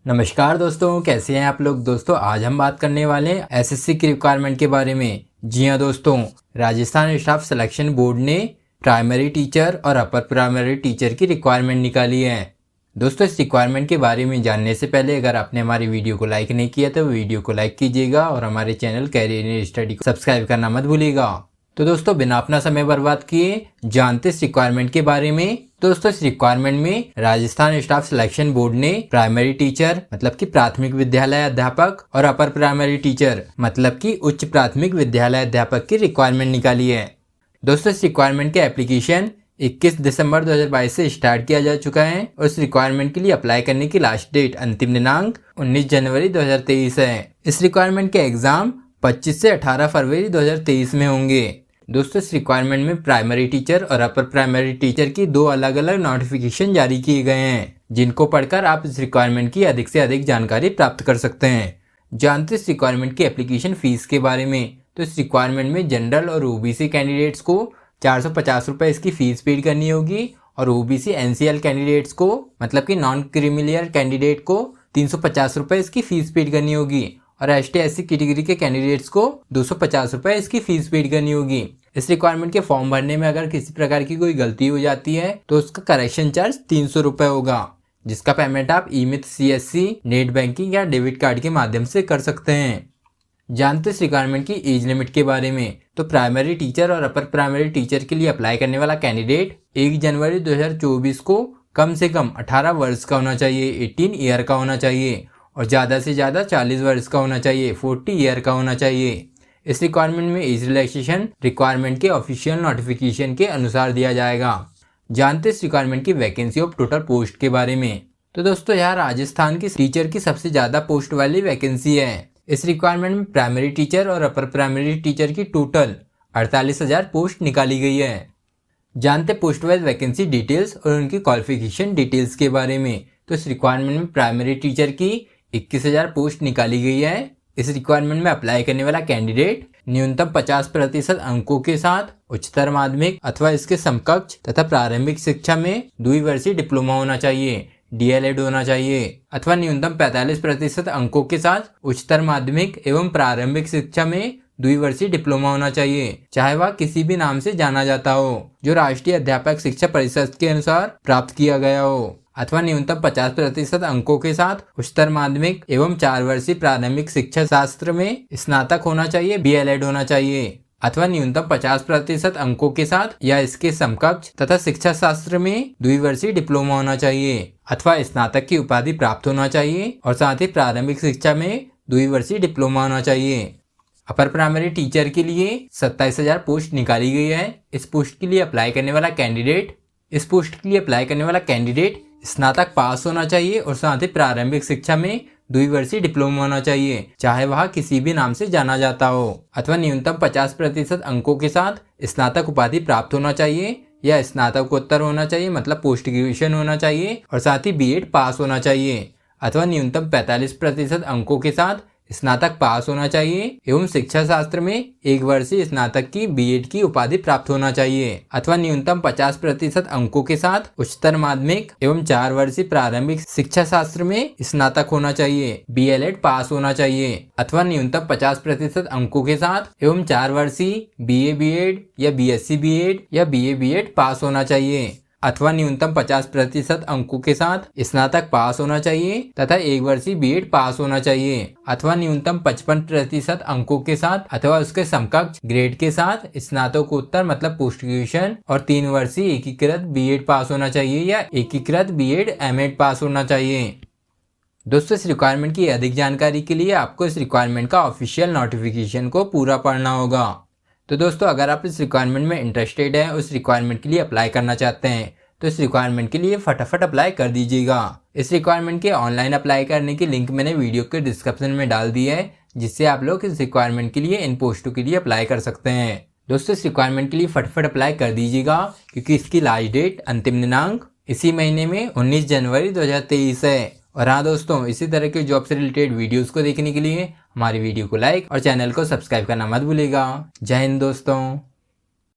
नमस्कार दोस्तों, कैसे हैं आप लोग। दोस्तों आज हम बात करने वाले हैं एसएससी की रिक्वायरमेंट के बारे में। जी हाँ दोस्तों, राजस्थान स्टाफ सिलेक्शन बोर्ड ने प्राइमरी टीचर और अपर प्राइमरी टीचर की रिक्वायरमेंट निकाली है। दोस्तों इस रिक्वायरमेंट के बारे में जानने से पहले अगर आपने हमारी वीडियो को लाइक नहीं किया तो वीडियो को लाइक कीजिएगा और हमारे चैनल कैरियर इन स्टडी को सब्सक्राइब करना मत भूलिएगा। तो दोस्तों बिना अपना समय बर्बाद किए जानते इस रिक्वायरमेंट के बारे में। दोस्तों इस रिक्वायरमेंट में राजस्थान स्टाफ सिलेक्शन बोर्ड ने प्राइमरी टीचर मतलब कि प्राथमिक विद्यालय अध्यापक और अपर प्राइमरी टीचर मतलब कि उच्च प्राथमिक विद्यालय अध्यापक की रिक्वायरमेंट निकाली है। दोस्तों इस रिक्वायरमेंट के एप्लीकेशन 21 दिसंबर 2022 से स्टार्ट किया जा चुका है और इस रिक्वायरमेंट के लिए अप्लाई करने की लास्ट डेट अंतिम दिनांक 19 जनवरी 2023 है। इस रिक्वायरमेंट के एग्जाम 25 से 18 फरवरी 2023 में होंगे। दोस्तों इस रिक्वायरमेंट में प्राइमरी टीचर और अपर प्राइमरी टीचर की दो अलग अलग नोटिफिकेशन जारी किए गए हैं, जिनको पढ़कर आप इस रिक्वायरमेंट की अधिक से अधिक जानकारी प्राप्त कर सकते हैं। जानते इस रिक्वायरमेंट की एप्लीकेशन फीस के बारे में। तो इस रिक्वायरमेंट में जनरल और ओबीसी कैंडिडेट्स को 450 रुपये इसकी फीस पेड करनी होगी और ओबीसी एनसीएल कैंडिडेट्स को मतलब कि नॉन क्रीमिलियर कैंडिडेट को 350 रुपये इसकी फीस पेड करनी होगी और एसटी एससी कैटेगरी के कैंडिडेट्स को 250 रुपये इसकी फीस पेड करनी होगी। इस रिक्वायरमेंट के फॉर्म भरने में अगर किसी प्रकार की कोई गलती हो जाती है तो उसका करेक्शन चार्ज 300 रुपये होगा, जिसका पेमेंट आप ई-मित्र सीएससी, नेट बैंकिंग या डेबिट कार्ड के माध्यम से कर सकते हैं। जानते इस रिक्वायरमेंट की एज लिमिट के बारे में। तो प्राइमरी टीचर और अपर प्राइमरी टीचर के लिए अप्लाई करने वाला कैंडिडेट 1 जनवरी 2024 को कम से कम 18 वर्ष का होना चाहिए, 18 ईयर का होना चाहिए और ज़्यादा से ज़्यादा 40 वर्ष का होना चाहिए, 40 ईयर का होना चाहिए। इस रिक्वायरमेंट में एज रिलैक्सेशन रिक्वायरमेंट के ऑफिशियल नोटिफिकेशन के अनुसार दिया जाएगा। जानते इस रिक्वायरमेंट की वैकेंसी ऑफ टोटल पोस्ट के बारे में। तो दोस्तों यहाँ राजस्थान की टीचर की सबसे ज़्यादा पोस्ट वाली वैकेंसी है। इस रिक्वायरमेंट में प्राइमरी टीचर और अपर प्राइमरी टीचर की टोटल 48,000 पोस्ट निकाली गई है। जानते पोस्ट वाइज वैकेंसी डिटेल्स और उनकी क्वालिफिकेशन डिटेल्स के बारे में। तो इस रिक्वायरमेंट में प्राइमरी टीचर की 21,000 पोस्ट निकाली गई है। इस रिक्वायरमेंट में अप्लाई करने वाला कैंडिडेट न्यूनतम 50% अंकों के साथ उच्चतर माध्यमिक अथवा इसके समकक्ष तथा प्रारंभिक शिक्षा में द्विवर्षीय डिप्लोमा होना चाहिए, डीएलएड होना चाहिए अथवा न्यूनतम 45% अंकों के साथ उच्चतर माध्यमिक एवं प्रारंभिक शिक्षा में द्विवर्षीय डिप्लोमा होना चाहिए, चाहे वह किसी भी नाम से जाना जाता हो, जो राष्ट्रीय अध्यापक शिक्षा परिषद के अनुसार प्राप्त किया गया हो, अथवा न्यूनतम 50% अंकों के साथ उच्चतर माध्यमिक एवं 4 वर्षीय प्रारंभिक शिक्षा शास्त्र में स्नातक होना चाहिए, बीएलएड होना चाहिए, अथवा न्यूनतम 50% अंकों के साथ या इसके समकक्ष तथा शिक्षा शास्त्र में द्विवर्षीय डिप्लोमा होना चाहिए अथवा स्नातक की उपाधि प्राप्त होना चाहिए और साथ ही प्रारंभिक शिक्षा में द्विवर्षीय डिप्लोमा होना चाहिए। अपर प्राइमरी टीचर के लिए 27,000 पोस्ट निकाली गई है। इस पोस्ट के लिए अप्लाई करने वाला कैंडिडेट स्नातक पास होना चाहिए और साथ ही प्रारंभिक शिक्षा में द्विवर्षीय डिप्लोमा होना चाहिए, चाहे वह किसी भी नाम से जाना जाता हो, अथवा न्यूनतम 50% अंकों के साथ स्नातक उपाधि प्राप्त होना चाहिए या स्नातकोत्तर होना चाहिए मतलब पोस्ट ग्रेजुएशन होना चाहिए और साथ ही बीएड पास होना चाहिए, अथवा न्यूनतम 45% अंकों के साथ स्नातक पास होना चाहिए एवं शिक्षा शास्त्र में 1 वर्षीय स्नातक की बीएड की उपाधि प्राप्त होना चाहिए, अथवा न्यूनतम 50% अंकों के साथ उच्चतर माध्यमिक एवं 4 वर्षीय प्रारंभिक शिक्षा शास्त्र में स्नातक होना चाहिए, बीएलएड पास होना चाहिए, अथवा न्यूनतम 50% अंकों के साथ एवं 4 वर्षीय बीए बीएड या बीएससी बीएड या बीए बीएड पास होना चाहिए, अथवा न्यूनतम 50% अंकों के साथ स्नातक पास होना चाहिए तथा 1 वर्षीय बीएड पास होना चाहिए, अथवा न्यूनतम 55% अंकों के साथ अथवा उसके समकक्ष ग्रेड के साथ स्नातकोत्तर मतलब पोस्ट ग्रेजुएशन और 3 वर्षीय एकीकृत बीएड पास होना चाहिए या एकीकृत बीएड एमएड पास होना चाहिए। दोस्तों इस रिक्वायरमेंट की अधिक जानकारी के लिए आपको इस रिक्वायरमेंट का ऑफिशियल नोटिफिकेशन को पूरा पढ़ना होगा। तो दोस्तों अगर आप इस रिक्वायरमेंट में इंटरेस्टेड हैं, उस रिक्वायरमेंट के लिए अप्लाई करना चाहते हैं तो इस रिक्वायरमेंट के लिए फटाफट अप्लाई कर दीजिएगा। इस रिक्वायरमेंट के ऑनलाइन अप्लाई करने की लिंक मैंने वीडियो के डिस्क्रिप्शन में डाल दी है, जिससे आप लोग इस रिक्वायरमेंट के लिए इन पोस्टों के लिए अप्लाई कर सकते हैं। दोस्तों इस रिक्वायरमेंट के लिए फटाफट अप्लाई कर दीजिएगा क्योंकि इसकी लास्ट डेट अंतिम दिनांक इसी महीने में 19 जनवरी 2023 है। और हाँ दोस्तों, इसी तरह के जॉब से रिलेटेड वीडियोस को देखने के लिए हमारी वीडियो को लाइक और चैनल को सब्सक्राइब करना मत भूलिएगा। जय हिंद दोस्तों।